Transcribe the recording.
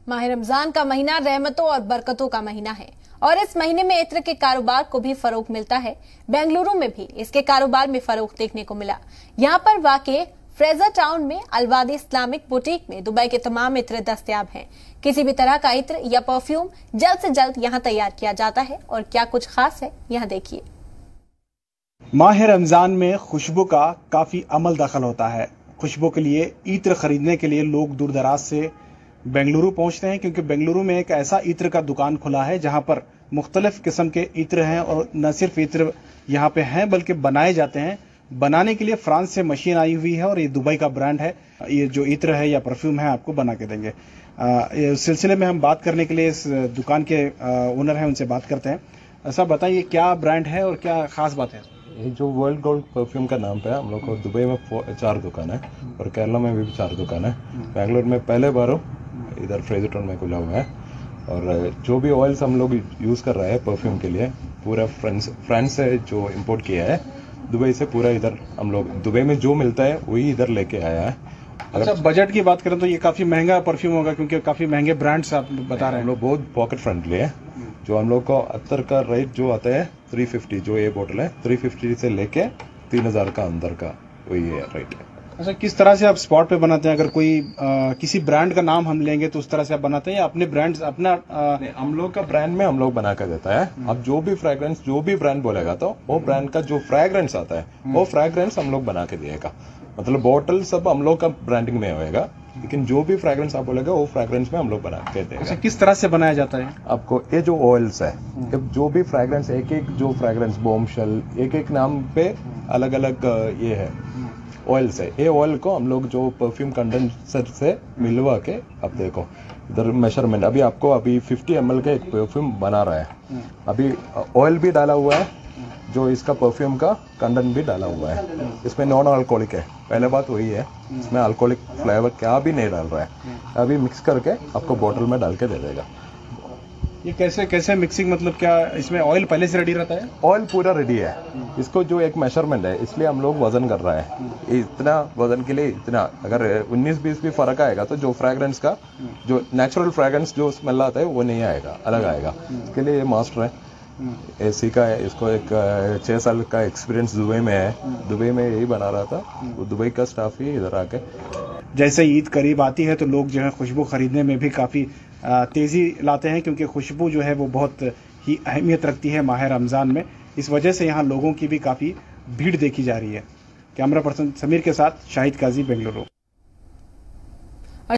माह रमजान का महीना रहमतों और बरकतों का महीना है और इस महीने में इत्र के कारोबार को भी फरोग मिलता है। बेंगलुरु में भी इसके कारोबार में फरोग देखने को मिला। यहाँ पर वाक़े फ्रेजर टाउन में अलवादी इस्लामिक बुटीक में दुबई के तमाम इत्र दस्तयाब हैं। किसी भी तरह का इत्र या परफ्यूम जल्द से जल्द यहाँ तैयार किया जाता है और क्या कुछ खास है यहाँ देखिए। माह रमजान में खुशबू का काफी अमल दखल होता है। खुशबू के लिए इत्र खरीदने के लिए लोग दूर दराज से बेंगलुरु पहुंचते हैं, क्योंकि बेंगलुरु में एक ऐसा इत्र का दुकान खुला है जहां पर मुख्तलिफ किस्म के इत्र हैं और न सिर्फ इत्र यहाँ पे हैं बल्कि बनाए जाते हैं। बनाने के लिए फ्रांस से मशीन आई हुई है और ये दुबई का ब्रांड है। ये जो इत्र है या परफ्यूम है आपको बना के देंगे। इस सिलसिले में हम बात करने के लिए इस दुकान के ओनर हैं, उनसे बात करते हैं। ऐसा बताइए क्या ब्रांड है और क्या खास बात है? ये जो वर्ल्ड गोल्ड परफ्यूम का नाम पे है, हम लोग को दुबई में 4 दुकान है और केरला में भी 4 दुकान है। बेंगलोर में पहले बार इधर फ्रेजर टाउन में खुला हुआ है। और जो भी ऑयल्स हम लोग यूज़ कर रहे हैं परफ्यूम के लिए पूरा फ्रांस से जो इंपोर्ट किया है, दुबई से पूरा इधर हम लोग दुबई में जो मिलता है वही इधर लेके आया है। अच्छा, बजट की बात करें तो ये काफी महंगा परफ्यूम होगा, क्योंकि काफी महंगे ब्रांड्स आप बता रहे हैं। हम लोग बहुत पॉकेट फ्रेंडली है। जो हम लोग को अत्तर का रेट जो आता है 350, जो ये बोतल है 350 से लेके 3000 का अंदर का वही है रेट है। अच्छा, किस तरह से आप स्पॉट पे बनाते हैं? अगर कोई किसी ब्रांड का नाम हम लेंगे तो उस तरह से आप बनाते हैं या अपने ब्रांड अपना? हम लोग का ब्रांड में हम लोग बना कर देता है। अब जो भी फ्रेग्रेंस जो भी ब्रांड बोलेगा तो वो ब्रांड का जो फ्रेग्रेंस आता है वो फ्रेग्रेंस हम लोग बना के दिएगा। मतलब बोतल सब हम लोग का ब्रांडिंग में होएगा, लेकिन जो भी फ्रेग्रेंस आप बोलेगा वो फ्रेग्रेंस में हम लोग बना के देंगे। अच्छा, किस तरह से बनाया जाता है? आपको ये जो ऑयल्स है, जो भी फ्रेग्रेंस एक जो फ्रेग्रेंस बॉम्बशेल एक नाम पे अलग अलग ये है ऑयल्स है। ये ऑयल को हम लोग जो परफ्यूम कंडेंसर से मिलवा के, अब देखो इधर मेजरमेंट अभी आपको 50 ml का एक परफ्यूम बना रहा है। अभी ऑयल भी डाला हुआ है, जो इसका परफ्यूम का कंडेंट भी डाला हुआ है। इसमें नॉन अल्कोहलिक है, पहले बात वही है। इसमें अल्कोहलिक फ्लेवर क्या भी नहीं डाल रहा है। अभी मिक्स करके आपको बोतल में डाल के दे देगा। ये कैसे मिक्सिंग, मतलब क्या इसमें ऑयल पहले से रेडी रहता है? ऑयल पूरा रेडी है। इसको जो एक मेजरमेंट है, इसलिए हम लोग वजन कर रहे हैं। इतना वजन के लिए इतना, अगर 19-20 भी फर्क आएगा तो जो फ्रेग्रेंस का जो नेचुरल फ्रेग्रेंस जो स्मेल आता है वो नहीं आएगा, अलग आएगा। इसके लिए ये मास्टर है, एसी का है। इसको एक 6 साल का एक्सपीरियंस दुबई में है। दुबई में यही बना रहा था, वो दुबई का स्टाफ ही इधर आके। जैसे ईद करीब आती है तो लोग जो है खुशबू खरीदने में भी काफी तेजी लाते हैं, क्योंकि खुशबू जो है वो बहुत ही अहमियत रखती है माह रमजान में। इस वजह से यहाँ लोगों की भी काफी भीड़ देखी जा रही है। कैमरा पर्सन समीर के साथ शाहिद काजी, बेंगलुरु।